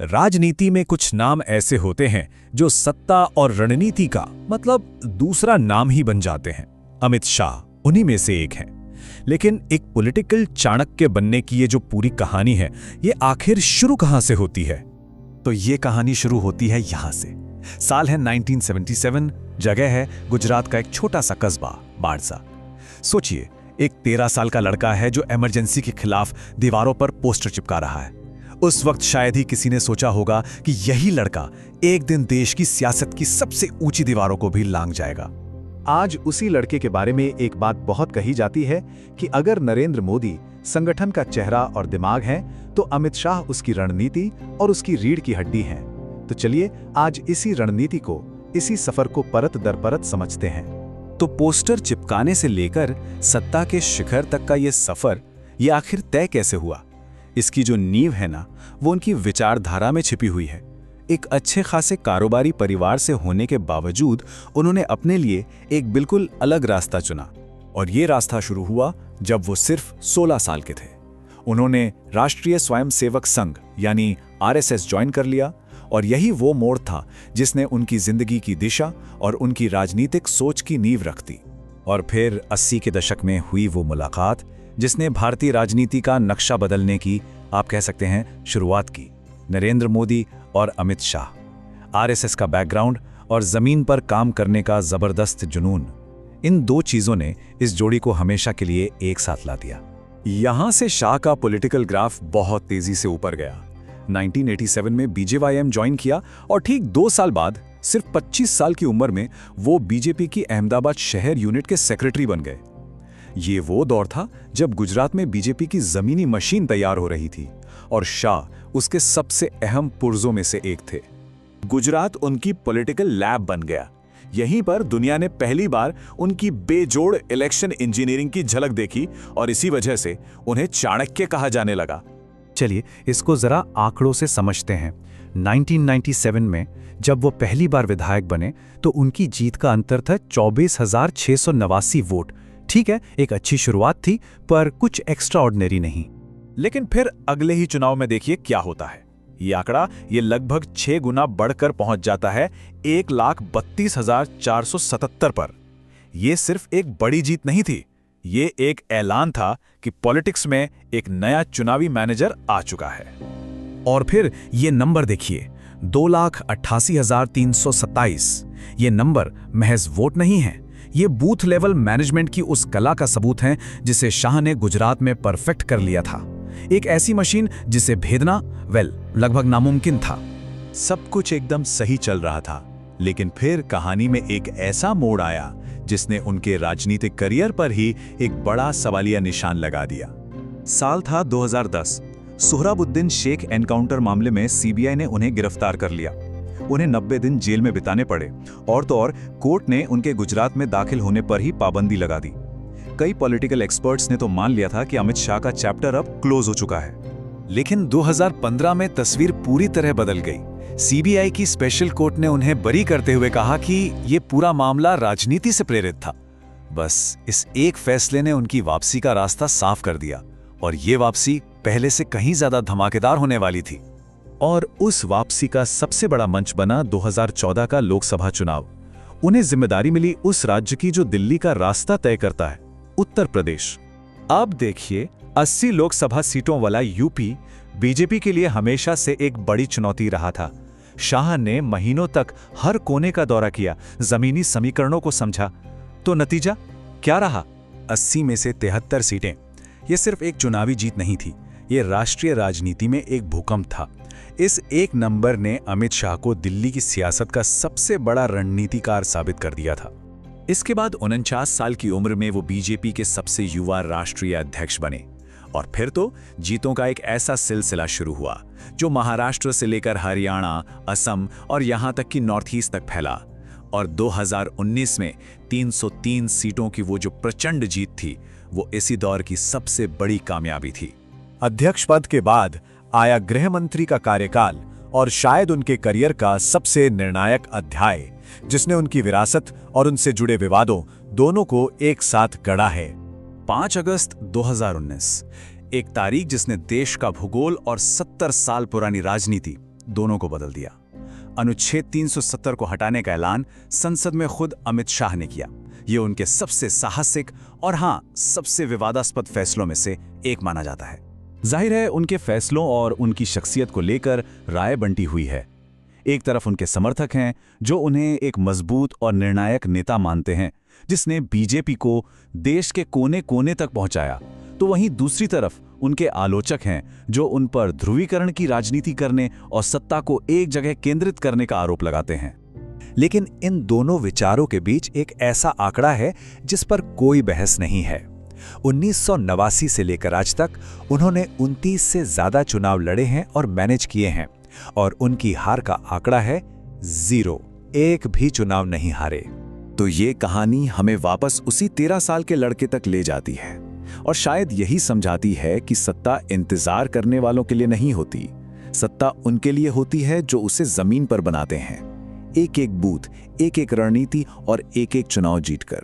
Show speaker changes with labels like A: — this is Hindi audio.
A: राजनीति में कुछ नाम ऐसे होते हैं जो सत्ता और रणनीति का मतलब दूसरा नाम ही बन जाते हैं। अमित शाह उन्हीं में से एक हैं। लेकिन एक पॉलिटिकल चाणक्य बनने की ये जो पूरी कहानी है, ये आखिर शुरू कहां से होती है? तो ये कहानी शुरू होती है यहां से। साल है 1977, जगह है गुजरात का एक छोटा सा कस्बा बाड़सा। सोचिए, एक 13 साल का लड़का है जो इमरजेंसी के खिलाफ दीवारों पर पोस्टर चिपका रहा है। उस वक्त शायद ही किसी ने सोचा होगा कि यही लड़का एक दिन देश की सियासत की सबसे ऊंची दीवारों को भी लांघ जाएगा।
B: आज उसी लड़के के बारे में एक बात बहुत कही जाती है कि अगर नरेंद्र मोदी संगठन का चेहरा और दिमाग हैं, तो अमित शाह उसकी रणनीति और उसकी रीढ़ की हड्डी हैं। तो चलिए आज इसी रणनीति को, इसी सफर को परत दर परत समझते हैं।
A: तो पोस्टर चिपकाने से लेकर सत्ता के शिखर तक का ये सफर, ये आखिर तय कैसे हुआ? इसकी जो नींव है ना, वो उनकी विचारधारा में छिपी हुई है। एक अच्छे खासे कारोबारी परिवार से होने के बावजूद उन्होंने अपने लिए एक बिल्कुल अलग रास्ता चुना। और ये रास्ता शुरू हुआ जब वो सिर्फ 16 साल के थे। उन्होंने राष्ट्रीय स्वयंसेवक संघ यानी आरएसएस ज्वाइन कर लिया। और यही वो मोड़ था जिसने उनकी जिंदगी की दिशा और उनकी राजनीतिक सोच की नींव रख दी। और फिर 80 के दशक में हुई वो मुलाकात जिसने भारतीय राजनीति का नक्शा बदलने की, आप कह सकते हैं, शुरुआत की। नरेंद्र मोदी और अमित शाह, आरएसएस का बैकग्राउंड और जमीन पर काम करने का जबरदस्त जुनून, इन दो चीजों ने इस जोड़ी को हमेशा के लिए एक साथ ला दिया। यहां से शाह का पॉलिटिकल ग्राफ बहुत तेजी से ऊपर गया। 1987 में बीजेवाईएम ज्वाइन किया और ठीक 2 साल बाद, सिर्फ 25 साल की उम्र में, वो बीजेपी की अहमदाबाद शहर यूनिट के सेक्रेटरी बन गए। ये वो दौर था जब गुजरात में बीजेपी की जमीनी मशीन तैयार हो रही थी और शाह उसके सबसे अहम पुर्जों में से एक थे। गुजरात उनकी पॉलिटिकल लैब बन गया। यहीं पर दुनिया ने पहली बार उनकी बेजोड़ इलेक्शन इंजीनियरिंग की झलक देखी और इसी वजह से उन्हें चाणक्य कहा जाने लगा।
C: चलिए इसको जरा आंकड़ों से समझते हैं। 1997 में जब वो पहली बार विधायक बने तो उनकी जीत का अंतर था 24,689 वोट। ठीक है, एक अच्छी शुरुआत थी, पर कुछ एक्स्ट्रा ऑर्डिनरी नहीं।
A: लेकिन फिर अगले ही चुनाव में देखिए क्या होता है। ये आंकड़ा ये लगभग 6 गुना बढ़कर पहुंच जाता है 1,32,477 पर। यह सिर्फ एक बड़ी जीत नहीं थी, ये एक ऐलान था कि पॉलिटिक्स में एक नया चुनावी मैनेजर आ चुका है। और फिर ये नंबर देखिए, 2,88,327। ये नंबर महज वोट नहीं है, ये बूथ लेवल मैनेजमेंट की उस कला का सबूत है जिसे शाह ने गुजरात में परफेक्ट कर लिया था। एक ऐसी मशीन जिसे भेदना लगभग नामुमकिन था।
B: सब कुछ एकदम सही चल रहा था, लेकिन फिर कहानी में एक ऐसा मोड़ आया जिसने उनके राजनीतिक करियर पर ही एक बड़ा सवालिया निशान लगा दिया।
A: साल था 2010। सोहराबुद्दीन शेख एनकाउंटर मामले में सीबीआई ने उन्हें गिरफ्तार कर लिया। उन्हें 90 दिन जेल में बिताने पड़े और तो और कोर्ट ने उनके गुजरात में दाखिल होने पर ही पाबंदी लगा दी। कई पॉलिटिकल एक्सपर्ट्स ने तो मान लिया था कि अमित शाह का चैप्टर अब क्लोज हो चुका है। लेकिन 2015 में तस्वीर पूरी तरह बदल गई। सीबीआई की स्पेशल कोर्ट ने उन्हें बरी करते हुए कहा कि यह पूरा मामला राजनीति से प्रेरित था। बस इस एक फैसले ने उनकी वापसी का रास्ता साफ कर दिया और ये वापसी पहले से कहीं ज्यादा धमाकेदार होने वाली थी।
B: और उस वापसी का सबसे बड़ा मंच बना 2014 का लोकसभा चुनाव। उन्हें जिम्मेदारी मिली उस राज्य की जो दिल्ली का रास्ता तय करता है, उत्तर प्रदेश।
A: अब देखिए, 80 लोकसभा सीटों वाला यूपी बीजेपी के लिए हमेशा से एक बड़ी चुनौती रहा था। शाह ने महीनों तक हर कोने का दौरा किया, जमीनी समीकरणों को समझा। तो नतीजा क्या रहा? 80 में से 73 सीटें। यह सिर्फ एक चुनावी जीत नहीं थी, ये राष्ट्रीय राजनीति में एक भूकंप था। इस एक नंबर ने अमित शाह को दिल्ली की सियासत का सबसे बड़ा रणनीतिकार साबित कर दिया था। इसके बाद 49 साल की उम्र में वो बीजेपी के सबसे युवा राष्ट्रीय अध्यक्ष बने। और फिर तो जीतों का एक ऐसा सिलसिला शुरू हुआ जो महाराष्ट्र से लेकर हरियाणा, असम और यहां तक कि नॉर्थ ईस्ट तक फैला। और 2019 में 303 सीटों की वो जो प्रचंड जीत थी, वो इसी दौर की सबसे बड़ी कामयाबी थी।
B: अध्यक्ष पद के बाद आया गृह मंत्री का कार्यकाल और शायद उनके करियर का सबसे निर्णायक अध्याय, जिसने उनकी विरासत और उनसे जुड़े विवादों दोनों को एक साथ गढ़ा है।
A: 5 अगस्त 2019, एक तारीख जिसने देश का भूगोल और 70 साल पुरानी राजनीति दोनों को बदल दिया। अनुच्छेद 370 को हटाने का ऐलान संसद में खुद अमित शाह ने किया। ये उनके सबसे साहसिक और हाँ, सबसे विवादास्पद फैसलों में से एक माना जाता है। जाहिर है, उनके फैसलों और उनकी शख्सियत को लेकर राय बंटी हुई है। एक तरफ उनके समर्थक हैं जो उन्हें एक मजबूत और निर्णायक नेता मानते हैं जिसने बीजेपी को देश के कोने कोने तक पहुंचाया, तो वहीं दूसरी तरफ उनके आलोचक हैं जो उन पर ध्रुवीकरण की राजनीति करने और सत्ता को एक जगह केंद्रित करने का आरोप लगाते हैं।
C: लेकिन इन दोनों विचारों के बीच एक ऐसा आंकड़ा है जिस पर कोई बहस नहीं है। 1989 से लेकर आज तक उन्होंने 29 से ज्यादा चुनाव लड़े हैं और मैनेज किए हैं, और उनकी हार का आंकड़ा है 0। एक भी चुनाव नहीं हारे।
A: तो ये कहानी हमें वापस उसी 13 साल के लड़के तक ले जाती है और शायद यही समझाती है कि सत्ता इंतजार करने वालों के लिए नहीं होती। सत्ता उनके लिए होती है जो उसे जमीन पर बनाते हैं, एक एक बूथ, एक एक रणनीति और एक एक चुनाव जीतकर।